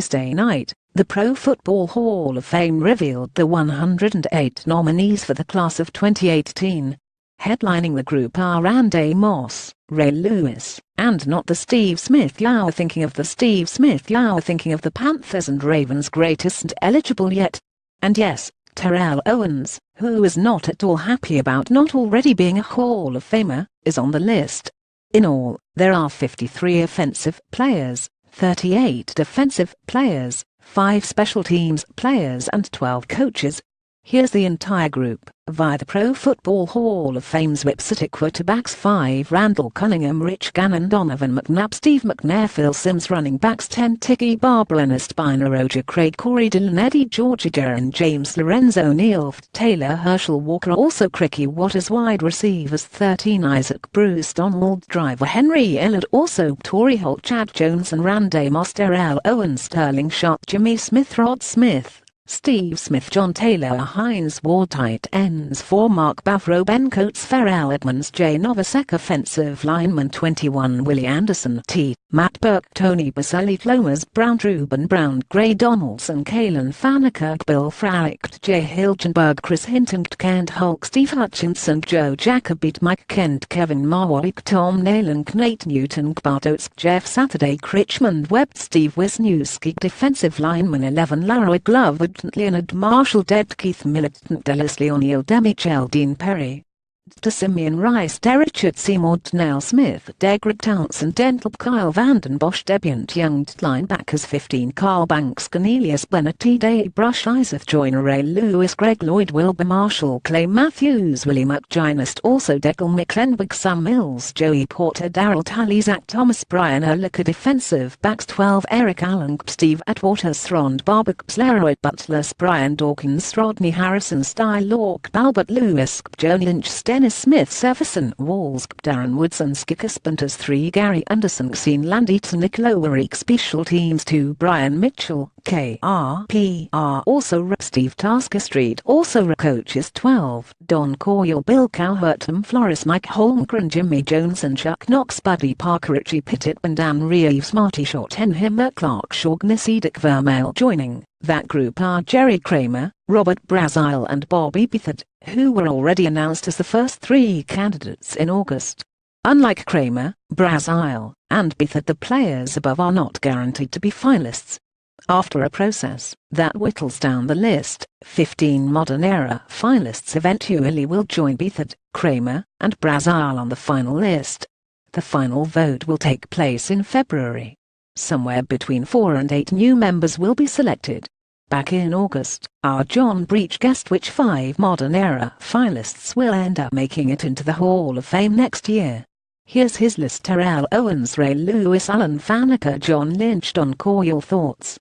Tuesday night, the Pro Football Hall of Fame revealed the 108 nominees for the class of 2018. Headlining the group are Randy Moss, Ray Lewis, and not the Steve Smith you're thinking of. The Steve Smith you're thinking of, the Panthers and Ravens greatest and eligible yet. And yes, Terrell Owens, who is not at all happy about not already being a Hall of Famer, is on the list. In all, there are 53 offensive players, 38 defensive players, 5 special teams players and 12 coaches. Here's the entire group, via the Pro Football Hall of Fame's website. Quarterbacks 5 Randall Cunningham, Rich Gannon, Donovan McNabb, Steve McNair, Phil Simms. Running backs 10 Tiki Barber, Ernest Biner, Roger Craig, Corey Dillon, Eddie George, Jaron James, Lorenzo Neal, Taylor Herschel Walker. Also Cricky Waters. Wide receivers 13 Isaac Bruce, Donald Driver, Henry Ellard. Also Torrey Holt, Chad Jones and Randy Moss, Terrell Owens, Sterling Sharp, Jimmy Smith, Rod Smith, Steve Smith, John Taylor, Hines Ward. Tight ends 4 Mark Bavro, Ben Coates, Pharrell Edmonds, Jay Novosek. Offensive lineman 21 Willie Anderson, T. Matt Burke, Tony Baselli, Lomas Brown, Ruben Brown, Gray Donaldson, Kalen Faneker, Bill Fralicht, Jay Hilgenberg, Chris Hinton, Kent Hulk, Steve Hutchinson, Joe Jacobi, Mike Kent, Kevin Marwick, Tom Nalen, Nate Newton, Bartos, Jeff Saturday, Richmond Webb, Steve Wisniewski. Defensive lineman 11 Laroy Glover, Leonard Marshall, Dead Keith Militant, Leslie O'Neill, Demichel Dean Perry, to Simeon Rice, Richard Seymour, Nell Smith, Degrick Townsend, Dental, Kyle Vanden Bosch, Debiant Young. Linebackers 15 Carl Banks, Cornelius Bennett, Day Brush, Isaac Joyner, Ray Lewis, Greg Lloyd, Wilbur Marshall, Clay Matthews, Willie McGinest. Also Declan McClenberg, Sam Mills, Joey Porter, Darryl Talley, Zach Thomas, Brian Urlacher. Defensive backs 12 Eric Allen, Steve Atwater, Thrond Barber, Leroy Butler, Brian Dawkins, Rodney Harrison, Sty Lork, Albert Lewis, Joe Lynch, Dennis Smith, Severson, Walls, Darren Woods and Skicker Spinters. 3 Gary Anderson, Xene Landita, Nick Lowery. Special teams 2 Brian Mitchell, KRPR. Also Steve Tasker Street. Also coaches 12 Don Coyle, Bill Cowhert, Tom Flores, Mike Holmgren, Jimmy Jones and Chuck Knox, Buddy Parker, Richie Pittett and Dan Reeves, Marty Short, Hen Himmer, Clark Shaughnessy, Dick Vermeil. Joining that group are Jerry Kramer, Robert Brazile and Bobby Beathard, who were already announced as the first 3 candidates in August. Unlike Kramer, Brazile, and Beathard, the players above are not guaranteed to be finalists. After a process that whittles down the list, 15 modern-era finalists eventually will join Beathard, Kramer, and Brazile on the final list. The final vote will take place in February. Somewhere between 4 and 8 new members will be selected. Back in August, our John Breach guessed which 5 modern-era finalists will end up making it into the Hall of Fame next year. Here's his list: Terrell Owens, Ray Lewis, Alan Faneker, John Lynch, Don Coyle. Thoughts?